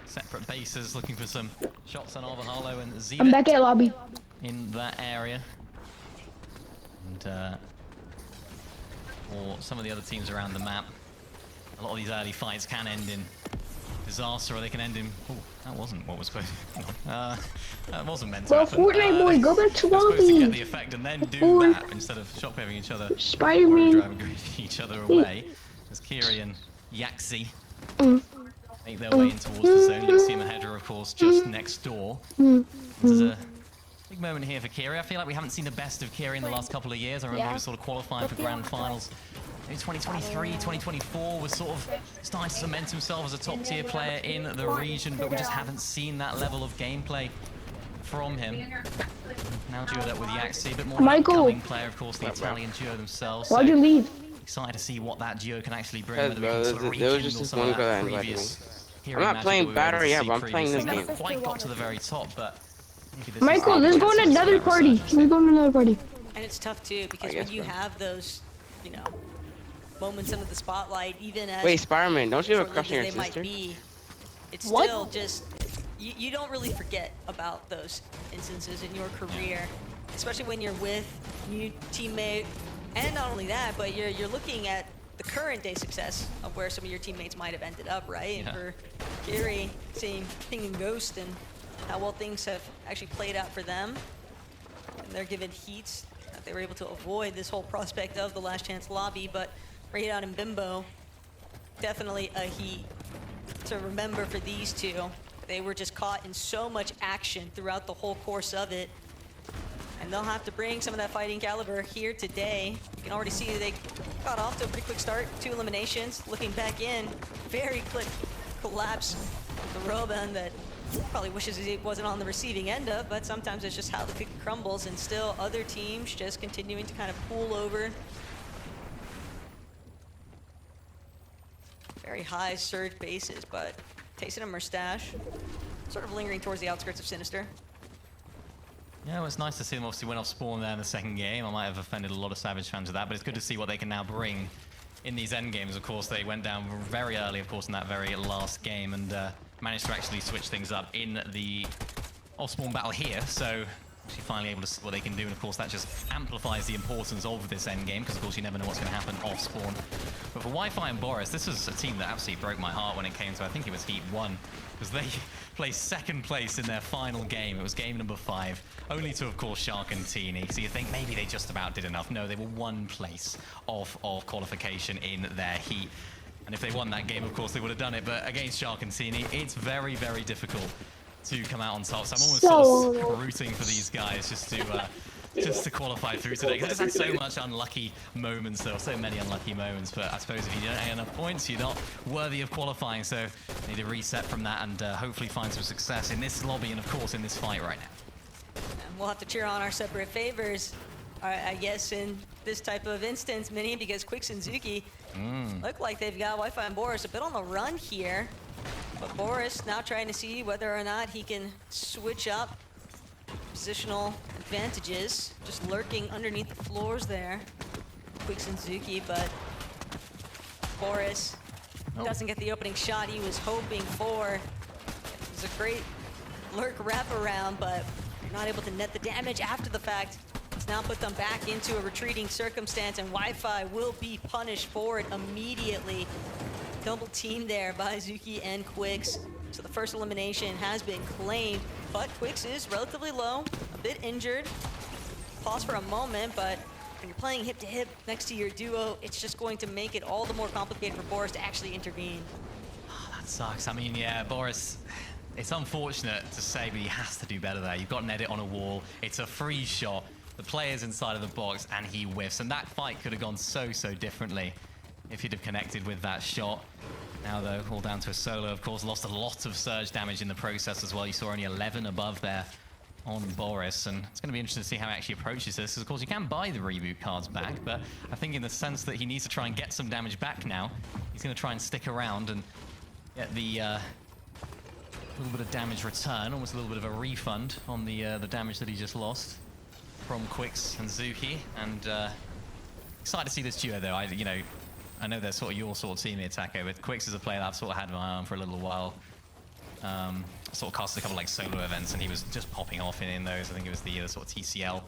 separate bases, looking for some shots on Arvahalo and Zeta. I'm back at lobby. In that area. And or some of the other teams around the map, a lot of these early fights can end in disaster, or they can end in... Oh, that wasn't what was supposed to... that wasn't meant to happen. Fortnite boy, go back to lobby. Supposed to get the lobby. effect and then do that instead of shot paving each other. Spider-Man. Or driving each other away. As Kiri and Yaxi make their way in towards the zone. You see Mahedra, of course, just next door. This is a big moment here for Kiri. I feel like we haven't seen the best of Kiri in the last couple of years. I remember he was sort of qualifying for grand finals. Maybe 2023, 2024 was sort of starting to cement himself as a top tier player in the region, but we just haven't seen that level of gameplay from him. Now duoed up with Yaxi, a bit more of an upcoming player, of course, the Italian duo themselves. Why'd you leave? Excited to see what that duo can actually bring, whether we can sort of there was rekindle just some one of girl that that invited previous me. I'm not playing battery, yeah, but I'm playing this game. Quite got to the very top, but Michael, let's go on another party. Let's go on another party. And it's tough too, because when you have those, you know, moments under the spotlight, even as... Wait, Spider-Man, don't you have a crush on your sister? It's still just... You don't really forget about those instances in your career, especially when you're with a new teammate. And not only that, but you're looking at the current day success of where some of your teammates might have ended up, right? And for Kiri, seeing Ping and Ghost and how well things have actually played out for them, and they're given heats that they were able to avoid this whole prospect of the last chance lobby. But Radon and Bimbo, definitely a heat to remember for these two. They were just caught in so much action throughout the whole course of it. And they'll have to bring some of that fighting caliber here today. You can already see they got off to a pretty quick start. 2 eliminations. Looking back in, very quick collapse of the Roban that probably wishes he wasn't on the receiving end of, but sometimes it's just how the cookie crumbles, and still other teams just continuing to kind of pull over. Very high surge bases, but Tayson and Mustache sort of lingering towards the outskirts of Sinister. Yeah, well, it's nice to see them obviously went off spawn there in the second game. I might have offended a lot of Savage fans with that, but it's good to see what they can now bring in these end games. Of course, they went down very early, of course, in that very last game, and managed to actually switch things up in the off-spawn battle here. So actually finally able to see what they can do, and of course that just amplifies the importance of this end game, because of course you never know what's going to happen off-spawn. But for Wi-Fi and Boris, this was a team that absolutely broke my heart when it came to, I think it was Heat 1, because they placed second place in their final game. It was game number 5, only to, of course, Shark and Teeny. So you think maybe they just about did enough. No, they were 1 place off of qualification in their heat. And if they won that game, of course, they would have done it. But against Shark and Teeny, it's very, very difficult to come out on top. So I'm almost sort of rooting for these guys just to qualify through today. Because there's had so much unlucky moments, though, so many unlucky moments. But I suppose if you don't get enough points, you're not worthy of qualifying. So you need to reset from that and hopefully find some success in this lobby and, of course, in this fight right now. And we'll have to cheer on our separate favors, I guess, in this type of instance, Minnie, because Quicks and Zuki look like they've got Wi-Fi and Boris a bit on the run here. But Boris now trying to see whether or not he can switch up positional advantages, just lurking underneath the floors there. Quicks and Zuki, but Boris doesn't get the opening shot he was hoping for. It was a great lurk wraparound, but you're not able to net the damage after the fact. It's now put them back into a retreating circumstance, and Wi-Fi will be punished for it immediately. Double team there by Zuki and Quicks. So the first elimination has been claimed, but Quicks is relatively low, a bit injured. Pause for a moment, but when you're playing hip to hip next to your duo, it's just going to make it all the more complicated for Boris to actually intervene. Oh, that sucks. I mean, yeah, Boris, it's unfortunate to say, but he has to do better there. You've got an edit on a wall. It's a free shot. The player's inside of the box, and he whiffs. And that fight could have gone so differently if he'd have connected with that shot. Now, though, all down to a solo, of course, lost a lot of surge damage in the process as well. You saw only 11 above there on Boris, and it's going to be interesting to see how he actually approaches this, because, of course, you can buy the reboot cards back, but I think in the sense that he needs to try and get some damage back now, he's going to try and stick around and get the little bit of damage return, almost a little bit of a refund on the damage that he just lost from Quicks and Zuki. And excited to see this duo, though. I know they're sort of your sort of team here, Taco, but Quicks is a player that I've sort of had my eye on for a little while. sort of casted a couple like solo events, and he was just popping off in those. I think it was the sort of TCL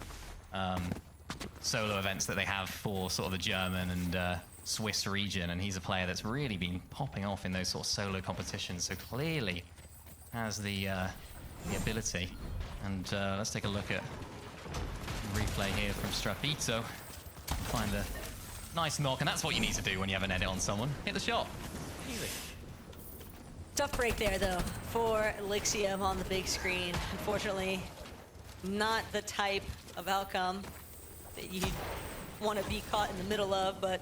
solo events that they have for sort of the German and Swiss region, and he's a player that's really been popping off in those sort of solo competitions. So clearly has the ability. And let's take a look at replay here from Strapito. Find a nice knock, and that's what you need to do when you have an edit on someone. Hit the shot. Easy. Tough break there, though, for Elixium on the big screen. Unfortunately, not the type of outcome that you'd want to be caught in the middle of, but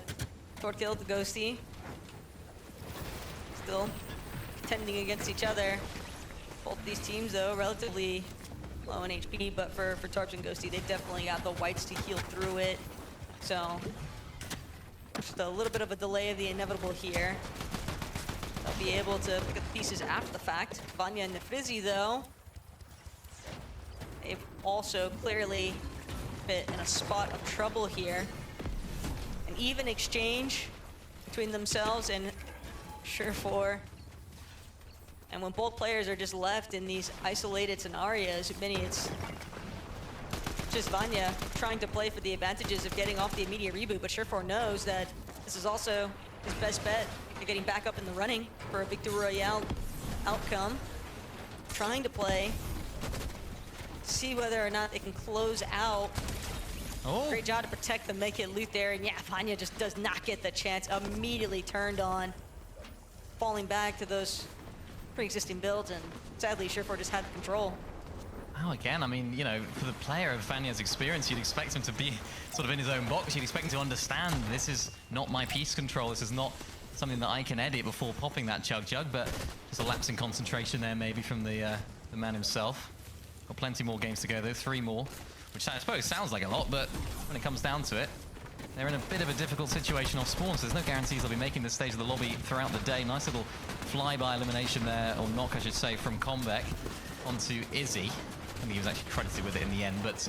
short kill to Ghosty. Still contending against each other. Both these teams, though, relatively low in HP, but for Tarps and Ghosty, they definitely got the whites to heal through it. So, just a little bit of a delay of the inevitable here. They'll be able to pick up the pieces after the fact. Vanya and Nefizzi, though, they've also clearly been in a spot of trouble here. An even exchange between themselves and Surefour. And when both players are just left in these isolated scenarios, it's just Vanya trying to play for the advantages of getting off the immediate reboot, but Surefour knows that this is also his best bet. They're getting back up in the running for a Victory Royale outcome. Trying to play, see whether or not they can close out. Oh. Great job to protect the make it loot there, and yeah, Vanya just does not get the chance. Immediately turned on, falling back to those pre-existing builds, and sadly Surefour just had the control. Oh, again, I mean, you know, for the player of Vanya's experience, you'd expect him to be sort of in his own box. You'd expect him to understand this is not my piece control. This is not something that I can edit before popping that chug, but just a lapse in concentration there maybe from the man himself. Got plenty more games to go though, 3 more, which I suppose sounds like a lot, but when it comes down to it, they're in a bit of a difficult situation off spawn, so there's no guarantees they'll be making this stage of the lobby throughout the day. Nice little flyby elimination there, or knock I should say, from Combeck onto Izzy. I think he was actually credited with it in the end, but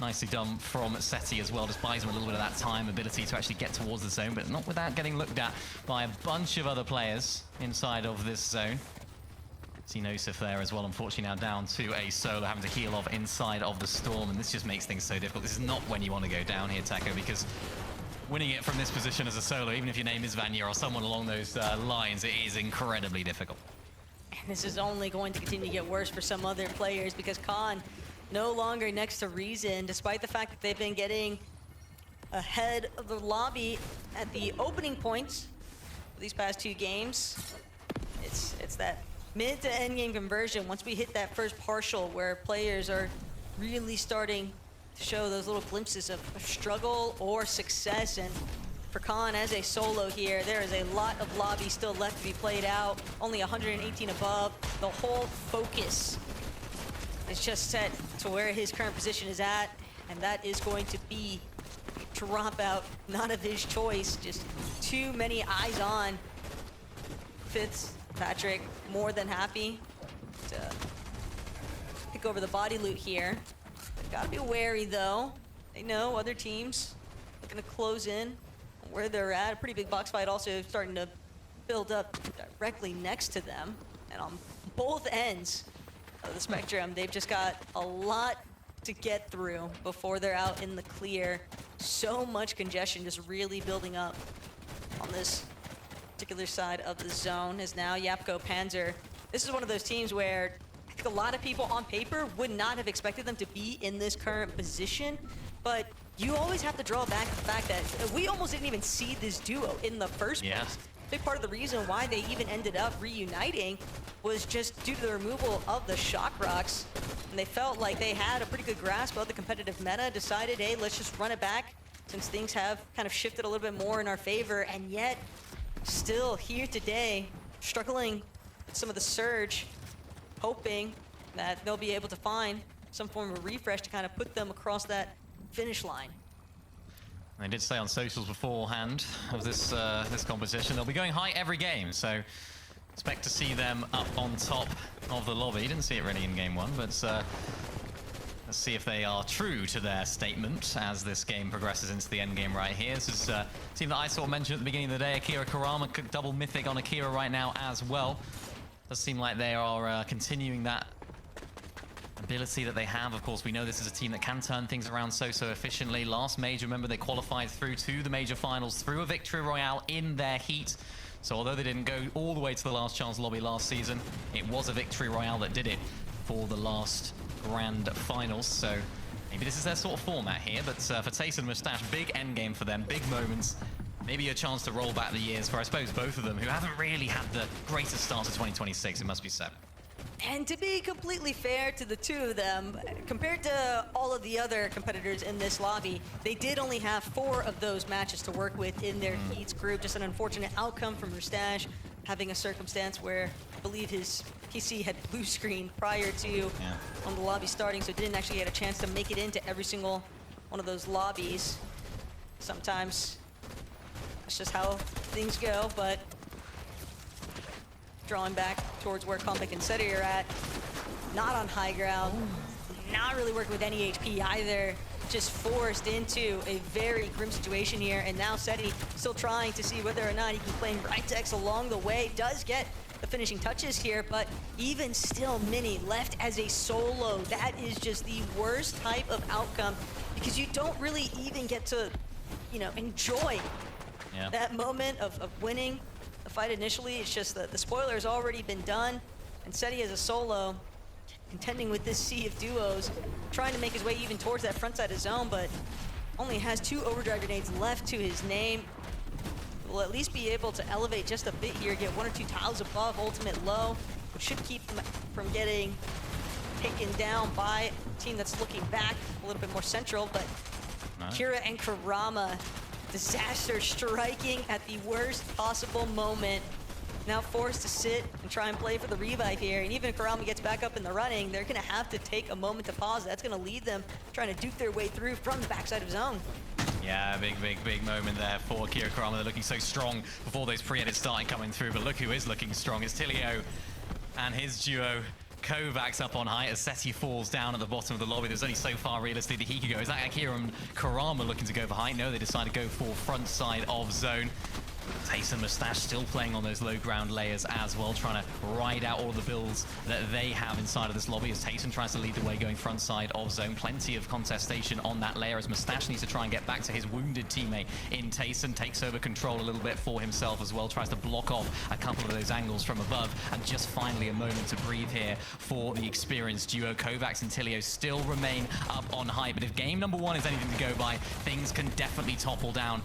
nicely done from Seti as well. Just buys him a little bit of that time, ability to actually get towards the zone, but not without getting looked at by a bunch of other players inside of this zone. See Nosif there as well, unfortunately now down to a solo, having to heal off inside of the storm, and this just makes things so difficult. This is not when you want to go down here, Taco, because winning it from this position as a solo, even if your name is Vanya or someone along those lines, it is incredibly difficult. And this is only going to continue to get worse for some other players, because Khan no longer next to Reason, despite the fact that they've been getting ahead of the lobby at the opening points for these past 2 games. It's that mid to end game conversion. Once we hit that first partial where players are really starting to show those little glimpses of struggle or success, and for Khan as a solo here, there is a lot of lobby still left to be played out. Only 118 above. The whole focus is just set to where his current position is at, and that is going to be a dropout, not of his choice. Just too many eyes on. Fitzpatrick more than happy to pick over the body loot here. Gotta be wary though. They know other teams are gonna close in where they're at. A pretty big box fight also starting to build up directly next to them. And on both ends of the spectrum, they've just got a lot to get through before they're out in the clear. So much congestion just really building up on this particular side of the zone, as now Yapko Panzer. This is one of those teams where I think a lot of people on paper would not have expected them to be in this current position, but you always have to draw back the fact that we almost didn't even see this duo in the first place. Big part of the reason why they even ended up reuniting was just due to the removal of the shock rocks. And they felt like they had a pretty good grasp of the competitive meta, decided, hey, let's just run it back since things have kind of shifted a little bit more in our favor, and yet still here today, struggling with some of the surge, hoping that they'll be able to find some form of refresh to kind of put them across that finish line. They did say on socials beforehand of this this competition, they'll be going high every game, so expect to see them up on top of the lobby. Didn't see it really in game 1, but let's see if they are true to their statement as this game progresses into the end game right here. This is a team that I saw mentioned at the beginning of the day, Akira Karama, double mythic on Akira right now as well. Does seem like they are continuing that ability that they have. Of course, we know this is a team that can turn things around so efficiently. Last major, remember, they qualified through to the major finals through a victory royale in their heat. So although they didn't go all the way to the last chance lobby last season, it was a victory royale that did it for the last grand finals. So maybe this is their sort of format here, but for Taste and Mustache, big end game for them, big moments. Maybe a chance to roll back the years for, I suppose, both of them, who haven't really had the greatest start to 2026, it must be said. And to be completely fair to the two of them, compared to all of the other competitors in this lobby, they did only have 4 of those matches to work with in their heats group. Just an unfortunate outcome from Mustache, having a circumstance where I believe his PC had blue screen prior to on the lobby starting, so didn't actually get a chance to make it into every single one of those lobbies. Sometimes that's just how things go, but drawing back towards where Comic and Seti are at. Not on high ground, not really working with any HP either. Just forced into a very grim situation here, and now Seti still trying to see whether or not he can claim Britex along the way. Does get the finishing touches here, but even still, Mini left as a solo. That is just the worst type of outcome, because you don't really even get to, you know, enjoy that moment of winning the fight initially. It's just that the spoiler has already been done, and Seti as a solo, contending with this sea of duos, trying to make his way even towards that front side of zone, but only has 2 overdrive grenades left to his name. Will at least be able to elevate just a bit here, get 1 or 2 tiles above ultimate low, which should keep him from getting taken down by a team that's looking back a little bit more central. But Kira and Karama, disaster striking at the worst possible moment. Now forced to sit and try and play for the revive here. And even if Karama gets back up in the running, they're gonna have to take a moment to pause. That's gonna lead them trying to duke their way through from the backside of zone. Yeah, big moment there for Kira Karama. They're looking so strong before those pre-edits started coming through, but look who is looking strong. It's Tilio and his duo. Kovacs up on height as Seti falls down at the bottom of the lobby. There's only so far realistically that he could go. Is that Akira and Karama looking to go for height? No, they decide to go for front side of zone. Taste and Mustache still playing on those low ground layers as well, trying to ride out all the builds that they have inside of this lobby as Tayson tries to lead the way going front side of zone. Plenty of contestation on that layer as Mustache needs to try and get back to his wounded teammate in Tayson. Takes over control a little bit for himself as well, tries to block off a couple of those angles from above, and just finally a moment to breathe here for the experienced duo. Kovacs and Tilio still remain up on height, but if game number 1 is anything to go by, things can definitely topple down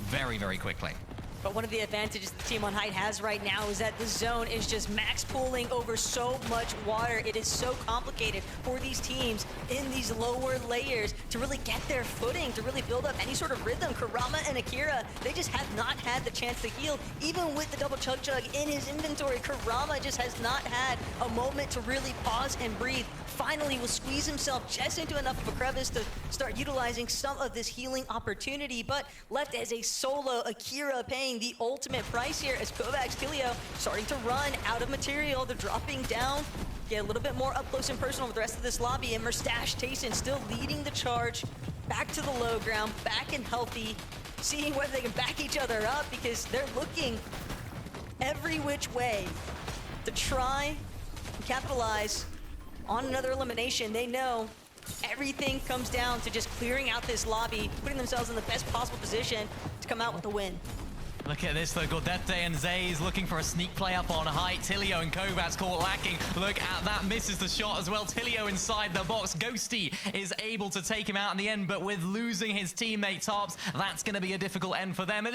very quickly. But one of the advantages the team on height has right now is that the zone is just max pooling over so much water. It is so complicated for these teams in these lower layers to really get their footing, to really build up any sort of rhythm. Karama and Akira, they just have not had the chance to heal. Even with the double chug in his inventory, Karama just has not had a moment to really pause and breathe. Finally will squeeze himself just into enough of a crevice to start utilizing some of this healing opportunity, but left as a solo, Akira paying the ultimate price here as Kovacs, Tilio starting to run out of material. They're dropping down, get a little bit more up close and personal with the rest of this lobby, and Mustache Tayson still leading the charge back to the low ground, back and healthy, seeing whether they can back each other up, because they're looking every which way to try and capitalize on another elimination. They know everything comes down to just clearing out this lobby, putting themselves in the best possible position to come out with the win. Look at this though, Gordete and Zays looking for a sneak play up on height. Tilio and Kovacs caught lacking. Look at that, misses the shot as well. Tilio inside the box. Ghosty is able to take him out in the end, but with losing his teammate Tops, that's going to be a difficult end for them.